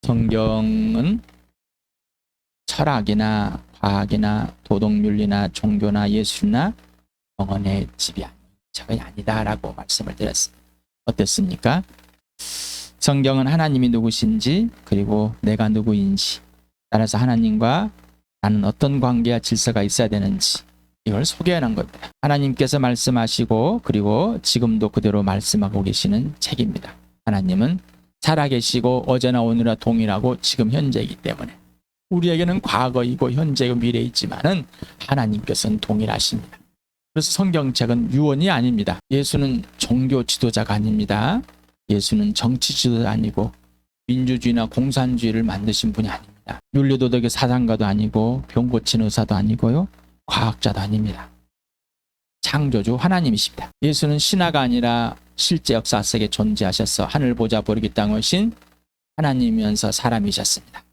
성경은 철학이나 과학이나 도덕윤리나 종교나 예술이나 영혼의 집이 아니다라고 말씀을 드렸습니다. 어땠습니까? 성경은 하나님이 누구신지 그리고 내가 누구인지, 따라서 하나님과 나는 어떤 관계와 질서가 있어야 되는지 이걸 소개하는 겁니다. 하나님께서 말씀하시고 그리고 지금도 그대로 말씀하고 계시는 책입니다. 하나님은 살아계시고 어제나 오늘이나 동일하고 지금 현재이기 때문에 우리에게는 과거이고 현재이고 미래이지만은 하나님께서는 동일하십니다. 그래서 성경책은 유언이 아닙니다. 예수는 종교 지도자가 아닙니다. 예수는 정치 지도자 아니고 민주주의나 공산주의를 만드신 분이 아닙니다. 윤리도덕의 사상가도 아니고 병 고치는 의사도 아니고요. 과학자도 아닙니다. 창조주 하나님이십니다. 예수는 신화가 아니라 실제 역사 속에 존재하셔서 하늘 보좌 버리기 땅 오신 하나님이면서 사람이셨습니다.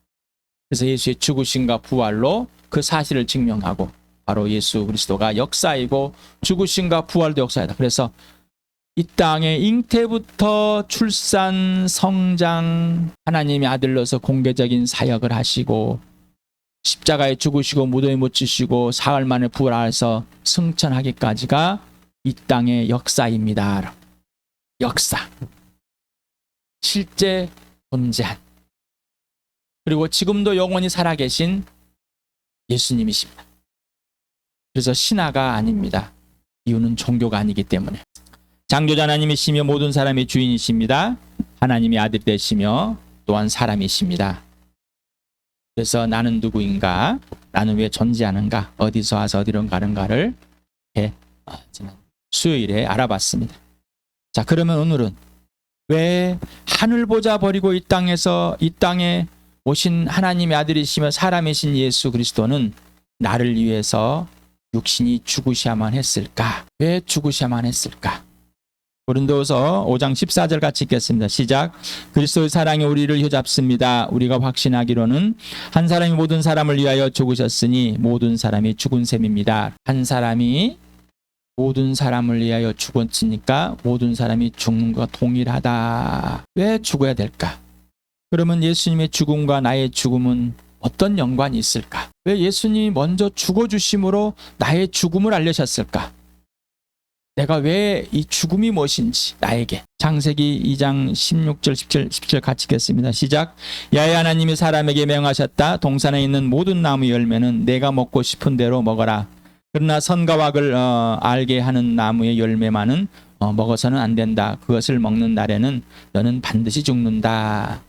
그래서 예수의 죽으심과 부활로 그 사실을 증명하고 바로 예수 그리스도가 역사이고 죽으심과 부활도 역사이다. 그래서 이 땅에 잉태부터 출산, 성장, 하나님의 아들로서 공개적인 사역을 하시고 십자가에 죽으시고 무덤에 묻히시고 사흘 만에 부활해서 승천하기까지가 이 땅의 역사입니다. 역사. 실제 존재한. 그리고 지금도 영원히 살아계신 예수님이십니다. 그래서 신화가 아닙니다. 이유는 종교가 아니기 때문에. 창조자 하나님이시며 모든 사람의 주인이십니다. 하나님의 아들이 되시며 또한 사람이십니다. 그래서 나는 누구인가? 나는 왜 존재하는가? 어디서 와서 어디로 가는가를 지난 수요일에 알아봤습니다. 자, 그러면 오늘은 왜 하늘 보좌 버리고 이 땅에 오신 하나님의 아들이시며 사람이신 예수 그리스도는 나를 위해서 육신이 죽으셔야만 했을까? 왜 죽으셔야만 했을까? 고린도서 5장 14절 같이 읽겠습니다. 시작. 그리스도의 사랑이 우리를 휘잡습니다. 우리가 확신하기로는 한 사람이 모든 사람을 위하여 죽으셨으니 모든 사람이 죽은 셈입니다. 한 사람이 모든 사람을 위하여 죽었으니까 모든 사람이 죽는 것과 동일하다. 왜 죽어야 될까? 그러면 예수님의 죽음과 나의 죽음은 어떤 연관이 있을까? 왜 예수님이 먼저 죽어주심으로 나의 죽음을 알려셨을까? 내가 왜 이 죽음이 무엇인지 나에게. 창세기 2장 16절 17 같이 읽겠습니다. 시작. 야훼 하나님이 사람에게 명하셨다. 동산에 있는 모든 나무 열매는 내가 먹고 싶은 대로 먹어라. 그러나 선과 악을 알게 하는 나무의 열매만은 먹어서는 안 된다. 그것을 먹는 날에는 너는 반드시 죽는다.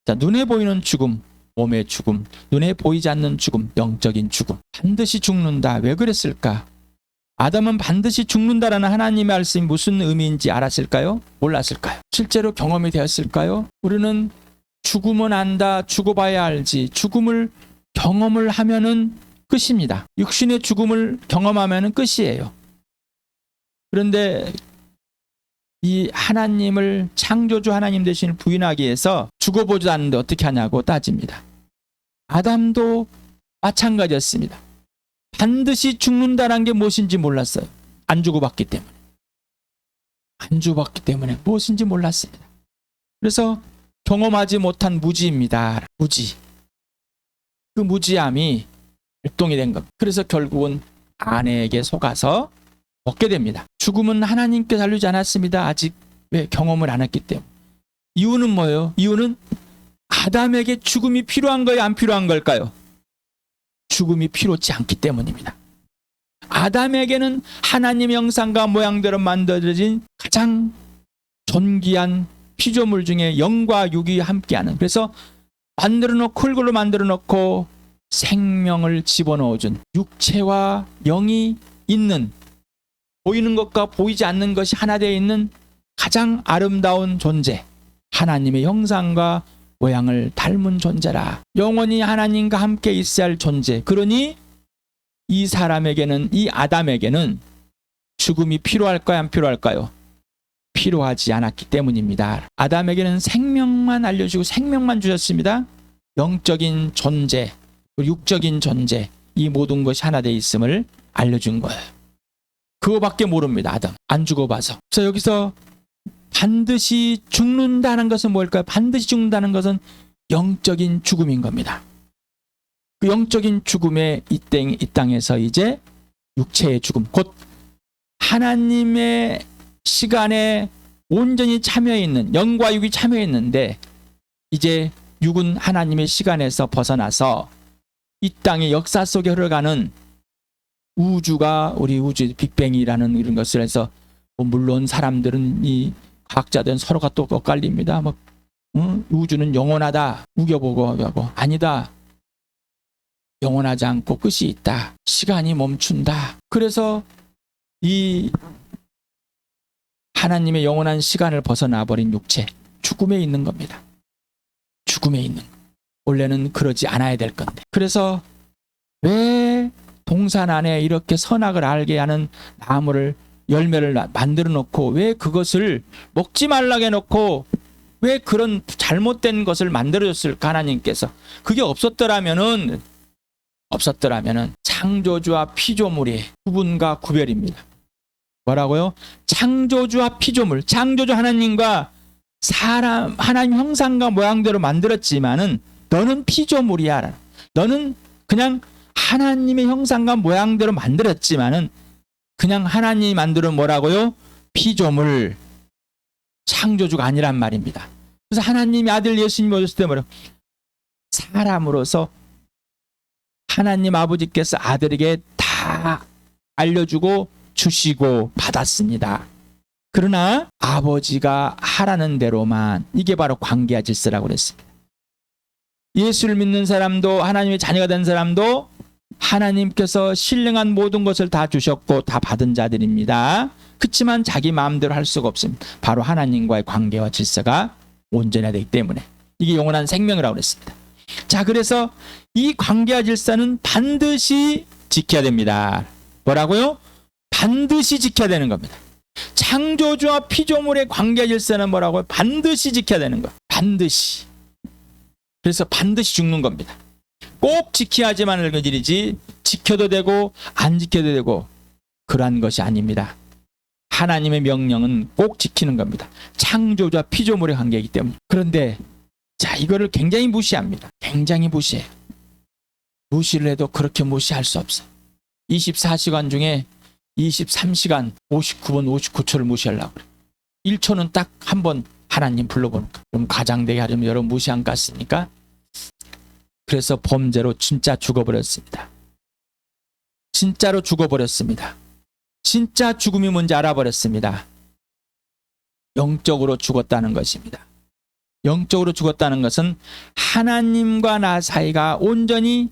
자, 눈에 보이는 죽음, 몸의 죽음, 눈에 보이지 않는 죽음, 영적인 죽음. 반드시 죽는다. 왜 그랬을까? 아담은 반드시 죽는다라는 하나님의 말씀이 무슨 의미인지 알았을까요? 몰랐을까요? 실제로 경험이 되었을까요? 우리는 죽으면 안다, 죽어봐야 알지. 죽음을 경험을 하면은 끝입니다. 육신의 죽음을 경험하면은 끝이에요. 그런데 이 하나님을 창조주 하나님 되신 부인하기 위해서 죽어보지도 않는데 어떻게 하냐고 따집니다. 아담도 마찬가지였습니다. 반드시 죽는다는 게 무엇인지 몰랐어요. 안 죽어봤기 때문에. 안 죽어봤기 때문에 무엇인지 몰랐습니다. 그래서 경험하지 못한 무지입니다. 무지. 그 무지함이 발동이 된 겁니다. 그래서 결국은 아내에게 속아서 먹게 됩니다. 죽음은 하나님께 살리지 않았습니다. 아직 왜 경험을 안 했기 때문에. 이유는 뭐예요? 이유는 아담에게 죽음이 필요한 거예요? 안 필요한 걸까요? 죽음이 필요치 않기 때문입니다. 아담에게는 하나님의 형상과 모양대로 만들어진 가장 존귀한 피조물 중에 영과 육이 함께하는, 그래서 만들어놓고 흙으로 만들어놓고 생명을 집어넣어준 육체와 영이 있는, 보이는 것과 보이지 않는 것이 하나 되어 있는 가장 아름다운 존재, 하나님의 형상과 모양을 닮은 존재라. 영원히 하나님과 함께 있어야 할 존재. 그러니 이 사람에게는, 이 아담에게는 죽음이 필요할까요? 안 필요할까요? 필요하지 않았기 때문입니다. 아담에게는 생명만 알려주고 생명만 주셨습니다. 영적인 존재, 육적인 존재, 이 모든 것이 하나 되어 있음을 알려준 거예요. 그거밖에 모릅니다. 아담. 안 죽어봐서. 그래서 여기서 반드시 죽는다는 것은 뭘까요? 반드시 죽는다는 것은 영적인 죽음인 겁니다. 그 영적인 죽음의 이 땅에서 이제 육체의 죽음, 곧 하나님의 시간에 온전히 참여해 있는, 영과 육이 참여해 있는데 이제 육은 하나님의 시간에서 벗어나서 이 땅의 역사 속에 흘러가는 우주가, 우리 우주 빅뱅이라는 이런 것을 해서 물론 사람들은, 이 과학자들은 서로가 또 엇갈립니다. 우주는 영원하다 우겨보고 하고, 아니다, 영원하지 않고 끝이 있다, 시간이 멈춘다. 그래서 이 하나님의 영원한 시간을 벗어나 버린 육체, 죽음에 있는 겁니다. 죽음에 있는 것. 원래는 그러지 않아야 될 건데. 그래서 왜 동산 안에 이렇게 선악을 알게 하는 나무를, 열매를 만들어 놓고 왜 그것을 먹지 말라고 해놓고 왜 그런 잘못된 것을 만들어줬을까? 하나님께서. 그게 없었더라면은 창조주와 피조물이 구분과 구별입니다. 뭐라고요? 창조주와 피조물, 창조주 하나님과 사람, 하나님 형상과 모양대로 만들었지만은 너는 피조물이야. 너는 그냥 하나님의 형상과 모양대로 만들었지만은 그냥 하나님이 만들은 뭐라고요? 피조물, 창조주가 아니란 말입니다. 그래서 하나님의 아들 예수님이 오셨을 때 뭐라고? 사람으로서 하나님 아버지께서 아들에게 다 알려주고 주시고 받았습니다. 그러나 아버지가 하라는 대로만, 이게 바로 관계와 질서라고 그랬습니다. 예수를 믿는 사람도, 하나님의 자녀가 된 사람도 하나님께서 신령한 모든 것을 다 주셨고 다 받은 자들입니다. 그렇지만 자기 마음대로 할 수가 없습니다. 바로 하나님과의 관계와 질서가 온전해야 되기 때문에 이게 영원한 생명이라고 그랬습니다. 자, 그래서 이 관계와 질서는 반드시 지켜야 됩니다. 뭐라고요? 반드시 지켜야 되는 겁니다. 창조주와 피조물의 관계와 질서는 뭐라고요? 반드시 지켜야 되는 거. 반드시. 그래서 반드시 죽는 겁니다. 꼭 지켜야지만 하는 일이지 지켜도 되고 안 지켜도 되고 그러한 것이 아닙니다. 하나님의 명령은 꼭 지키는 겁니다. 창조주와 피조물의 관계이기 때문에. 그런데 자, 이거를 굉장히 무시합니다. 굉장히 무시해요. 무시를 해도 그렇게 무시할 수 없어요. 24시간 중에 23시간 59분 59초를 무시하려고 그래요. 1초는 딱 한 번 하나님 불러보는 거. 그럼 가장되게 하려면 여러분 무시 안 갔습니까? 그래서 범죄로 진짜 죽어버렸습니다. 진짜로 죽어버렸습니다. 진짜 죽음이 뭔지 알아버렸습니다. 영적으로 죽었다는 것입니다. 영적으로 죽었다는 것은 하나님과 나 사이가 온전히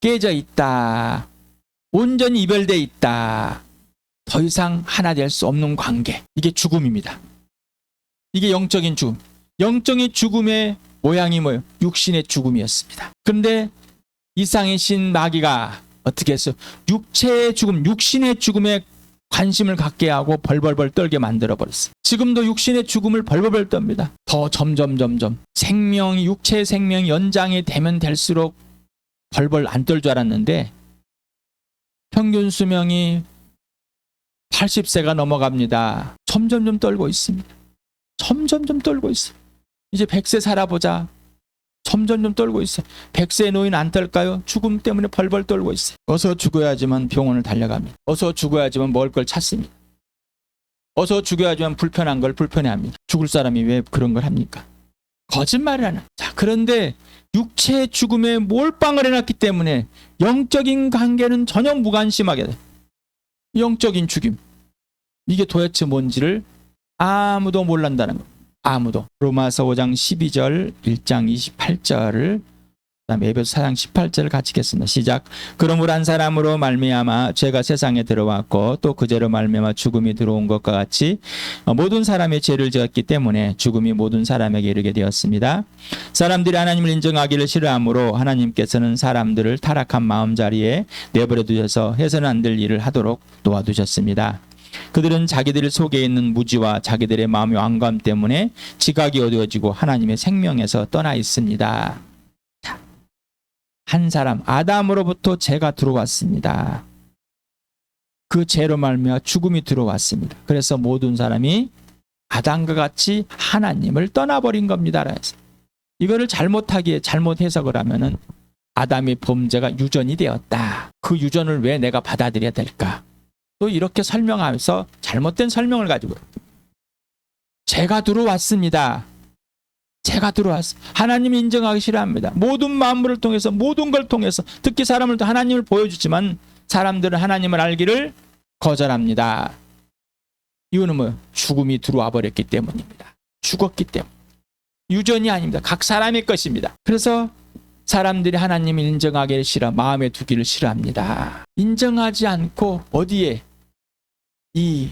깨져 있다. 온전히 이별되어 있다. 더 이상 하나 될 수 없는 관계. 이게 죽음입니다. 이게 영적인 죽음. 영적인 죽음의 모양이 뭐예요? 육신의 죽음이었습니다. 그런데 이상의 신 마귀가 어떻게 했어요? 육체의 죽음, 육신의 죽음에 관심을 갖게 하고 벌벌벌 떨게 만들어버렸어요. 지금도 육신의 죽음을 벌벌벌 떱니다. 더 점점 생명이, 육체의 생명이 연장이 되면 될수록 벌벌 안 떨 줄 알았는데 평균 수명이 80세가 넘어갑니다. 점점 떨고 있습니다. 점점 떨고 있어요. 이제 100세 살아보자. 점점 떨고 있어요. 100세 노인 안 떨까요? 죽음 때문에 벌벌 떨고 있어요. 어서 죽어야지만 병원을 달려갑니다. 어서 죽어야지만 먹을 걸 찾습니다. 어서 죽어야지만 불편한 걸 불편해합니다. 죽을 사람이 왜 그런 걸 합니까? 거짓말을 하는. 자, 그런데 육체의 죽음에 몰빵을 해놨기 때문에 영적인 관계는 전혀 무관심하게 돼. 영적인 죽임. 이게 도대체 뭔지를 아무도 몰란다는 거. 아무도. 로마서 5장 12절, 1장 28절을, 그다음에 에베소 4장 18절을 같이 읽겠습니다. 시작. 그러므로 한 사람으로 말미암아 죄가 세상에 들어왔고 또 그 죄로 말미암아 죽음이 들어온 것과 같이 모든 사람의 죄를 지었기 때문에 죽음이 모든 사람에게 이르게 되었습니다. 사람들이 하나님을 인정하기를 싫어하므로 하나님께서는 사람들을 타락한 마음자리에 내버려 두셔서 해서는 안 될 일을 하도록 놓아두셨습니다. 그들은 자기들 속에 있는 무지와 자기들의 마음의 완감 때문에 지각이 어두워지고 하나님의 생명에서 떠나 있습니다. 한 사람 아담으로부터 죄가 들어왔습니다. 그 죄로 말미암아 죽음이 들어왔습니다. 그래서 모든 사람이 아담과 같이 하나님을 떠나버린 겁니다. 이거를 잘못 해석을 하면은 아담의 범죄가 유전이 되었다. 그 유전을 왜 내가 받아들여야 될까? 또 이렇게 설명하면서 잘못된 설명을 가지고 죄가 들어왔습니다. 죄가 들어왔습니다. 하나님이 인정하기 싫어합니다. 모든 만물을 통해서 모든 걸 통해서 특히 사람을 또 하나님을 보여주지만 사람들은 하나님을 알기를 거절합니다. 이유는 뭐예요? 죽음이 들어와 버렸기 때문입니다. 죽었기 때문. 유전이 아닙니다. 각 사람의 것입니다. 그래서 사람들이 하나님을 인정하기를 싫어 마음에 두기를 싫어합니다. 인정하지 않고 어디에 이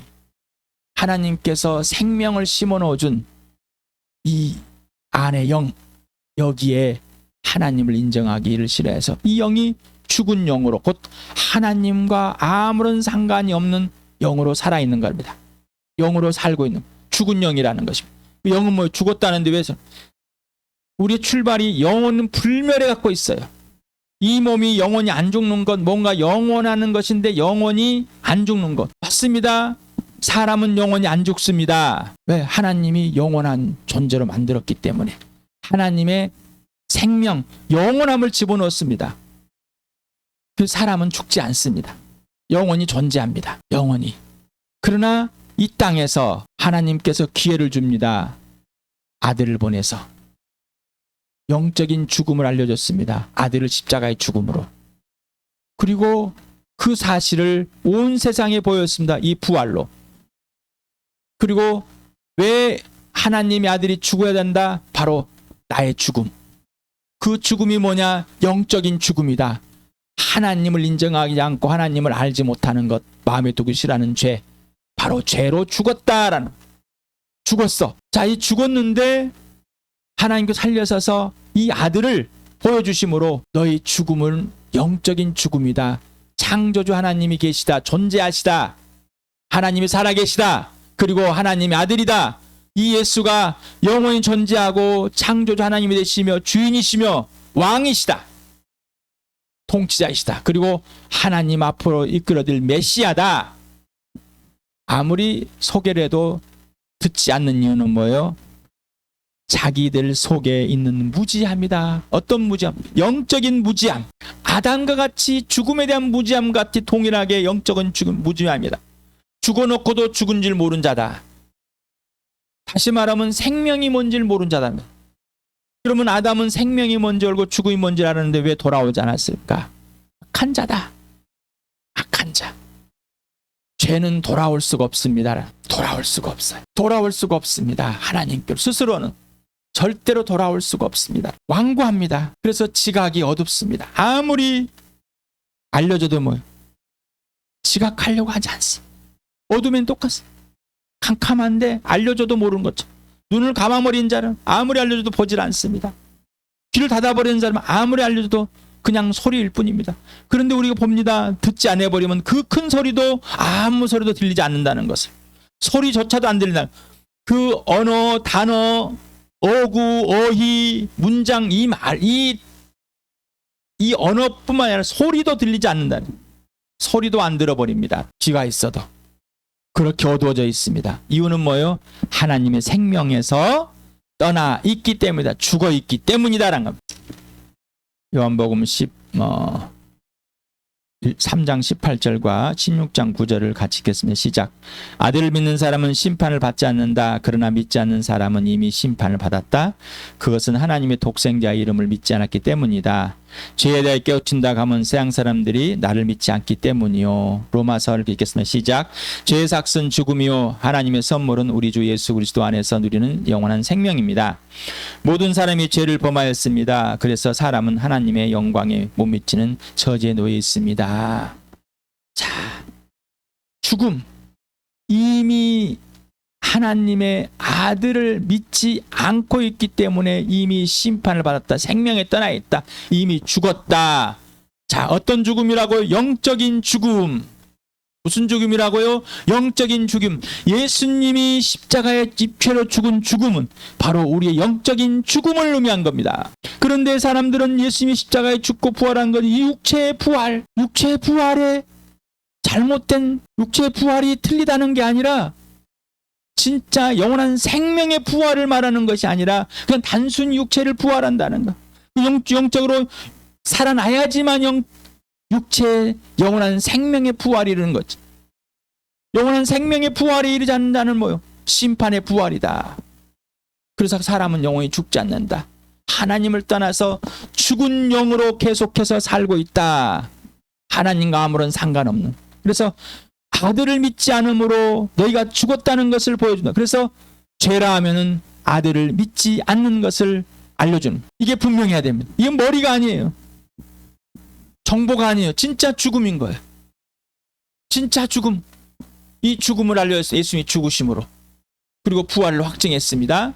하나님께서 생명을 심어 넣어준 이 안의 영, 여기에 하나님을 인정하기를 싫어해서 이 영이 죽은 영으로 곧 하나님과 아무런 상관이 없는 영으로 살아있는 겁니다. 영으로 살고 있는 죽은 영이라는 것입니다. 영은 뭐 죽었다는데 왜? 우리의 출발이 영혼은 불멸해 갖고 있어요. 이 몸이 영원히 안 죽는 것, 뭔가 영원하는 것인데 영원히 안 죽는 것. 맞습니다. 사람은 영원히 안 죽습니다. 왜? 하나님이 영원한 존재로 만들었기 때문에 하나님의 생명, 영원함을 집어넣었습니다. 그 사람은 죽지 않습니다. 영원히 존재합니다. 영원히. 그러나 이 땅에서 하나님께서 기회를 줍니다. 아들을 보내서 영적인 죽음을 알려줬습니다. 아들을 십자가의 죽음으로. 그리고 그 사실을 온 세상에 보였습니다. 이 부활로. 그리고 왜 하나님의 아들이 죽어야 된다? 바로 나의 죽음. 그 죽음이 뭐냐? 영적인 죽음이다. 하나님을 인정하지 않고 하나님을 알지 못하는 것, 마음에 두기 싫어하는 죄. 바로 죄로 죽었다라는. 죽었어. 자, 이 죽었는데 하나님께 살려서서 이 아들을 보여주심으로 너희 죽음은 영적인 죽음이다. 창조주 하나님이 계시다. 존재하시다. 하나님이 살아계시다. 그리고 하나님의 아들이다. 이 예수가 영원히 존재하고 창조주 하나님이 되시며 주인이시며 왕이시다. 통치자이시다. 그리고 하나님 앞으로 이끌어들 메시아다. 아무리 소개를 해도 듣지 않는 이유는 뭐예요? 자기들 속에 있는 무지함이다. 어떤 무지함? 영적인 무지함. 아담과 같이 죽음에 대한 무지함 같이 동일하게 영적인 죽음, 무지함이다. 죽어놓고도 죽은 줄 모른 자다. 다시 말하면 생명이 뭔지를 모른 자다. 그러면 아담은 생명이 뭔지 알고 죽음이 뭔지 알았는데 왜 돌아오지 않았을까? 악한 자다. 악한 자. 죄는 돌아올 수가 없습니다. 돌아올 수가 없어요. 돌아올 수가 없습니다. 하나님께 스스로는 절대로 돌아올 수가 없습니다. 완고합니다. 그래서 지각이 어둡습니다. 아무리 알려줘도 뭐예요? 지각하려고 하지 않습니다. 어두면 똑같습니다. 캄캄한데 알려줘도 모르는 것처럼. 눈을 감아버린 자는 아무리 알려줘도 보질 않습니다. 귀를 닫아버리는 자는 아무리 알려줘도 그냥 소리일 뿐입니다. 그런데 우리가 봅니다. 듣지 않아버리면 그 큰 소리도 아무 소리도 들리지 않는다는 것을. 소리조차도 안 들린다는 그 언어, 단어, 어구, 어휘, 문장, 이 말, 이 언어뿐만 아니라 소리도 들리지 않는다는. 소리도 안 들어버립니다. 귀가 있어도. 그렇게 어두워져 있습니다. 이유는 뭐예요? 하나님의 생명에서 떠나 있기 때문이다. 죽어 있기 때문이다라는 겁니다. 요한복음 3장 18절과 16장 9절을 같이 읽겠습니다. 시작. 아들을 믿는 사람은 심판을 받지 않는다. 그러나 믿지 않는 사람은 이미 심판을 받았다. 그것은 하나님의 독생자의 이름을 믿지 않았기 때문이다. 죄에 대해 깨우친다 하면 세상 사람들이 나를 믿지 않기 때문이요. 로마서를 읽겠습니다. 시작. 죄의 삭은 죽음이요 하나님의 선물은 우리 주 예수 그리스도 안에서 누리는 영원한 생명입니다. 모든 사람이 죄를 범하였습니다. 그래서 사람은 하나님의 영광에 못 미치는 처지에 놓여 있습니다. 자, 죽음. 이미 하나님의 아들을 믿지 않고 있기 때문에 이미 심판을 받았다. 생명에 떠나 있다. 이미 죽었다. 자, 어떤 죽음이라고요? 영적인 죽음. 무슨 죽음이라고요? 영적인 죽음. 예수님이 십자가에 집죄로 죽은 죽음은 바로 우리의 영적인 죽음을 의미한 겁니다. 그런데 사람들은 예수님이 십자가에 죽고 부활한 것, 이 육체의 부활, 육체의 부활에 잘못된 육체의 부활이 틀리다는 게 아니라 진짜 영원한 생명의 부활을 말하는 것이 아니라 그냥 단순 육체를 부활한다는 것. 영적으로 살아나야지만 육체의 영원한 생명의 부활이 이르는 거지. 영원한 생명의 부활이 이르지 않는 자는 뭐요? 심판의 부활이다. 그래서 사람은 영원히 죽지 않는다. 하나님을 떠나서 죽은 영으로 계속해서 살고 있다. 하나님과 아무런 상관없는. 그래서 아들을 믿지 않으므로 너희가 죽었다는 것을 보여준다. 그래서 죄라 하면은 아들을 믿지 않는 것을 알려주는. 이게 분명해야 됩니다. 이건 머리가 아니에요. 정보가 아니에요. 진짜 죽음인 거예요. 진짜 죽음. 이 죽음을 알려줬어요. 예수님이 죽으심으로. 그리고 부활을 확증했습니다.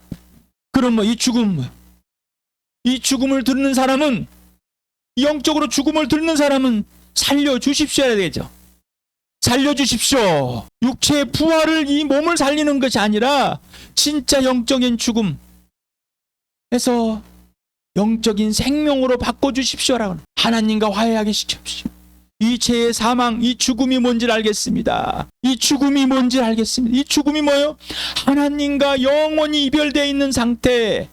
그럼 이 죽음, 이 죽음을 듣는 사람은, 영적으로 죽음을 듣는 사람은 살려주십시오 해야 되죠. 살려주십시오. 육체의 부활을, 이 몸을 살리는 것이 아니라 진짜 영적인 죽음 해서 영적인 생명으로 바꿔주십시오라고. 하나님과 화해하게 시켜주십시오. 이 죄의 사망, 이 죽음이 뭔지를 알겠습니다. 이 죽음이 뭔지를 알겠습니다. 이 죽음이 뭐예요? 하나님과 영원히 이별되어 있는 상태.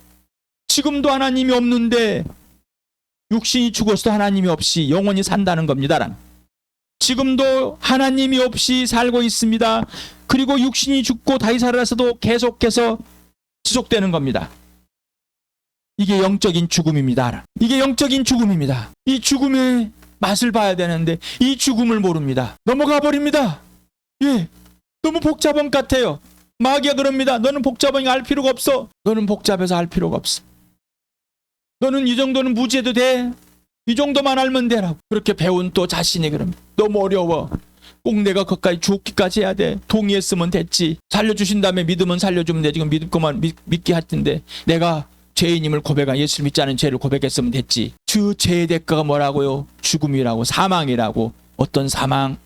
지금도 하나님이 없는데 육신이 죽어서도 하나님이 없이 영원히 산다는 겁니다. 지금도 하나님이 없이 살고 있습니다. 그리고 육신이 죽고 다시 살아서도 계속해서 지속되는 겁니다. 이게 영적인 죽음입니다. 이게 영적인 죽음입니다. 이 죽음의 맛을 봐야 되는데 이 죽음을 모릅니다. 넘어가 버립니다. 예, 너무 복잡한 것 같아요. 마귀가 그럽니다. 너는 복잡하니 알 필요가 없어. 너는 복잡해서 알 필요가 없어. 너는 이 정도는 무지해도 돼. 이 정도만 알면 되라고. 그렇게 배운 또 자신이 그럽니다. 너무 어려워. 꼭 내가 거기까지 죽기까지 해야 돼. 동의했으면 됐지. 살려주신 다음에 믿으면 살려주면 돼. 지금 믿을 것만 믿게 할 텐데 내가 죄인임을 고백한, 예수를 믿지 않은 죄를 고백했으면 됐지. 그 죄의 대가가 뭐라고요? 죽음이라고, 사망이라고. 어떤 사망?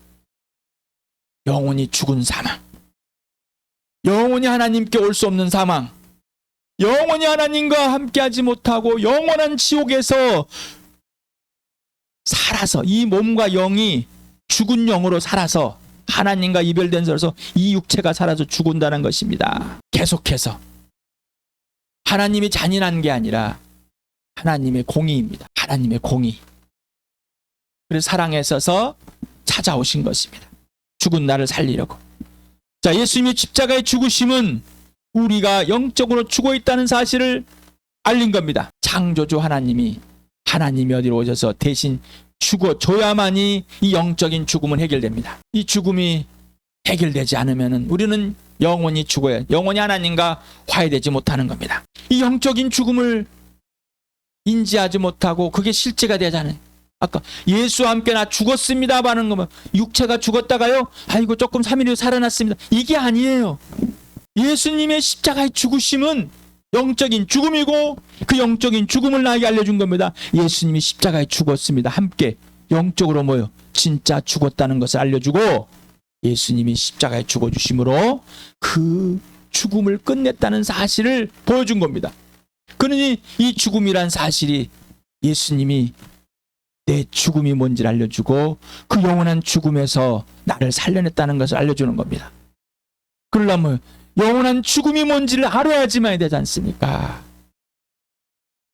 영원히 죽은 사망. 영원히 하나님께 올 수 없는 사망. 영원히 하나님과 함께하지 못하고 영원한 지옥에서 살아서, 이 몸과 영이 죽은 영으로 살아서 하나님과 이별된 서로서 이 육체가 살아서 죽은다는 것입니다. 계속해서 하나님이 잔인한 게 아니라 하나님의 공의입니다. 하나님의 공의. 그래서 사랑에 있어서 찾아오신 것입니다. 죽은 나를 살리려고. 자, 예수님의 십자가의 죽으심은 우리가 영적으로 죽어 있다는 사실을 알린 겁니다. 창조주 하나님이 어디로 오셔서 대신 죽어줘야만이 이 영적인 죽음은 해결됩니다. 이 죽음이 해결되지 않으면 우리는 영원히 죽어야, 영원히 하나님과 화해되지 못하는 겁니다. 이 영적인 죽음을 인지하지 못하고 그게 실제가 되잖아요. 아까 예수와 함께 나 죽었습니다 하는 거면 육체가 죽었다가요, 아이고 조금 3일 후에 살아났습니다, 이게 아니에요. 예수님의 십자가의 죽으심은 영적인 죽음이고 그 영적인 죽음을 나에게 알려준 겁니다. 예수님이 십자가에 죽었습니다. 함께 영적으로 뭐요? 진짜 죽었다는 것을 알려주고 예수님이 십자가에 죽어주심으로 그 죽음을 끝냈다는 사실을 보여준 겁니다. 그러니 이 죽음이란 사실이 예수님이 내 죽음이 뭔지를 알려주고 그 영원한 죽음에서 나를 살려냈다는 것을 알려주는 겁니다. 그러려면 영원한 죽음이 뭔지를 알아야지만 되지 않습니까?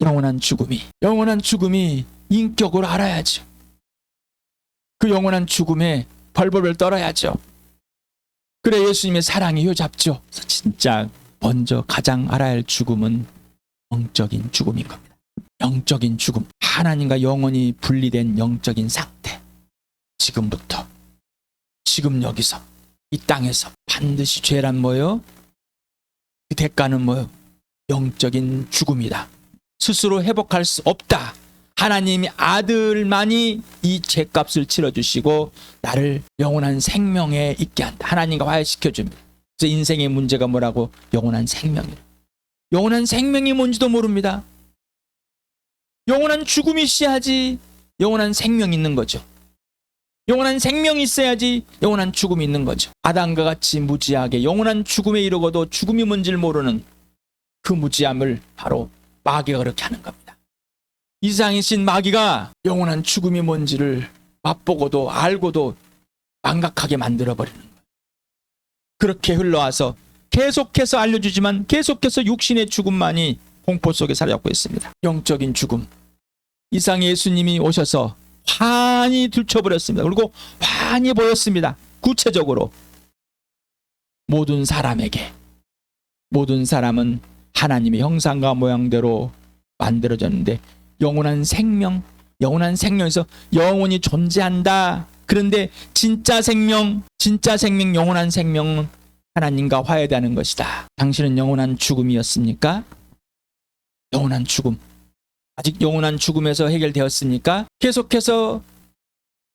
영원한 죽음이 인격으로 알아야죠. 그 영원한 죽음에 벌벌을 떨어야죠. 그래 예수님의 사랑이 효잡죠. 진짜 먼저 가장 알아야 할 죽음은 영적인 죽음인 겁니다. 영적인 죽음, 하나님과 영원히 분리된 영적인 상태. 지금부터, 지금 여기서, 이 땅에서 반드시 죄란 뭐요? 그 대가는 뭐요? 영적인 죽음이다. 스스로 회복할 수 없다. 하나님이 아들만이 이 죄값을 치러주시고 나를 영원한 생명에 있게 한다. 하나님과 화해시켜줍니다. 그래서 인생의 문제가 뭐라고? 영원한 생명이라. 영원한 생명이 뭔지도 모릅니다. 영원한 죽음이 있어야지 영원한 생명이 있는 거죠. 영원한 생명이 있어야지 영원한 죽음이 있는 거죠. 아담과 같이 무지하게 영원한 죽음에 이르고도 죽음이 뭔지를 모르는 그 무지함을 바로 마귀가 그렇게 하는 겁니다. 이 세상에 신 마귀가 영원한 죽음이 뭔지를 맛보고도 알고도 망각하게 만들어버리는 거예요. 그렇게 흘러와서 계속해서 알려주지만 계속해서 육신의 죽음만이 공포 속에 사로잡고 있습니다. 영적인 죽음. 이상 예수님이 오셔서 환히 들춰버렸습니다. 그리고 환히 보였습니다. 구체적으로 모든 사람에게, 모든 사람은 하나님의 형상과 모양대로 만들어졌는데 영원한 생명에서 영원히 존재한다. 그런데 진짜 생명, 영원한 생명은 하나님과 화해되는 것이다. 당신은 영원한 죽음이었습니까? 영원한 죽음. 아직 영원한 죽음에서 해결되었습니까? 계속해서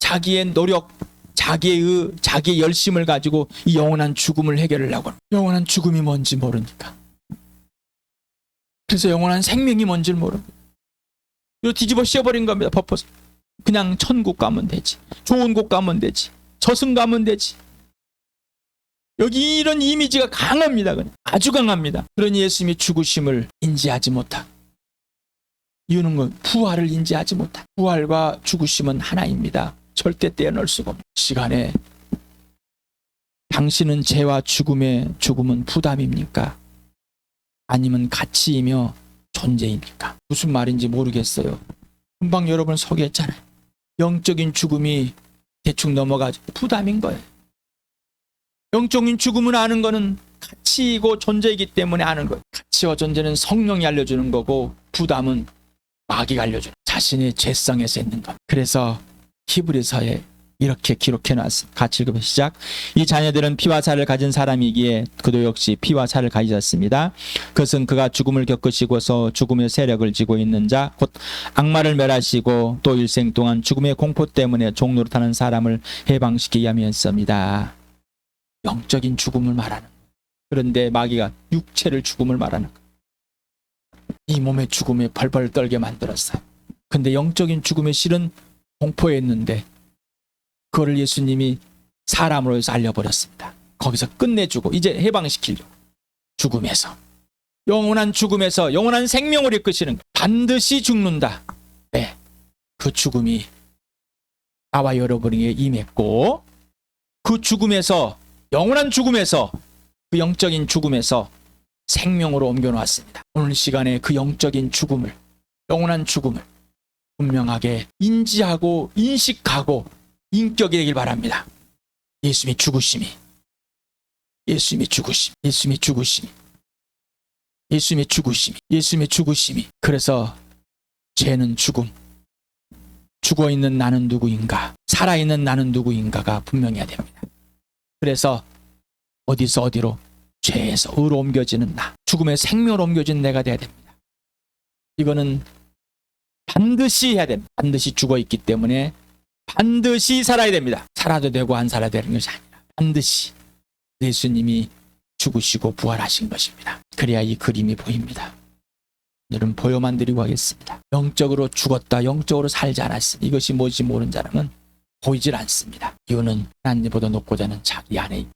자기의 노력, 자기의 열심을 가지고 이 영원한 죽음을 해결하려고. 영원한 죽음이 뭔지 모르니까. 그래서 영원한 생명이 뭔지 모릅니다. 이거 뒤집어 씌워버린 겁니다. 퍼포스. 그냥 천국 가면 되지. 좋은 곳 가면 되지. 저승 가면 되지. 여기 이런 이미지가 강합니다. 그냥. 아주 강합니다. 그러니 예수님이 죽으심을 인지하지 못하고, 이유는 건 부활을 인지하지 못하고, 부활과 죽으심은 하나입니다. 절대 떼어놓을 수가 없는 시간에 당신은 죄와 죽음은 부담입니까? 아니면 가치이며 존재입니까? 무슨 말인지 모르겠어요. 금방 여러분 소개했잖아요. 영적인 죽음이 대충 넘어가지고 부담인 거예요. 영적인 죽음을 아는 거는 가치이고 존재이기 때문에 아는 거예요. 가치와 존재는 성령이 알려주는 거고, 부담은 마귀가 알려주는, 자신의 죄성에서 있는 것. 그래서 히브리서에 이렇게 기록해 놨습니다. 같이 읽어보시죠. 시작. 이 자녀들은 피와 살을 가진 사람이기에 그도 역시 피와 살을 가지셨습니다. 그것은 그가 죽음을 겪으시고서 죽음의 세력을 지고 있는 자, 곧 악마를 멸하시고 또 일생 동안 죽음의 공포 때문에 종로로 타는 사람을 해방시키기 위함이었습니다. 영적인 죽음을 말하는, 그런데 마귀가 육체를 죽음을 말하는, 이 몸의 죽음에 벌벌 떨게 만들었어요. 근데 영적인 죽음의 실은 공포에 있는데 그거를 예수님이 사람으로 해서 알려버렸습니다. 거기서 끝내주고 이제 해방시키려고. 죽음에서, 영원한 죽음에서 영원한 생명을 이끄시는 거예요. 반드시 죽는다. 네, 그 죽음이 나와 여러분에게 임했고, 그 죽음에서, 영원한 죽음에서, 그 영적인 죽음에서 생명으로 옮겨놓았습니다. 오늘 시간에 그 영적인 죽음을, 영원한 죽음을 분명하게 인지하고 인식하고 인격이 되길 바랍니다. 예수님이 죽으심이, 그래서 죄는 죽음, 죽어있는 나는 누구인가, 살아있는 나는 누구인가가 분명해야 됩니다. 그래서 어디서 어디로, 죄에서 의로 옮겨지는 나, 죽음의 생명으로 옮겨진 내가 돼야 됩니다. 이거는 반드시 해야 됩니다. 반드시 죽어있기 때문에 반드시 살아야 됩니다. 살아도 되고 안 살아도 되는 것이 아니라 반드시 예수님이 죽으시고 부활하신 것입니다. 그래야 이 그림이 보입니다. 오늘은 보여만 드리고 하겠습니다. 영적으로 죽었다, 영적으로 살지 않았으니 이것이 무엇인지 모르는 사람은 보이질 않습니다. 이유는 하나님보다 높고자 하는 자기 안에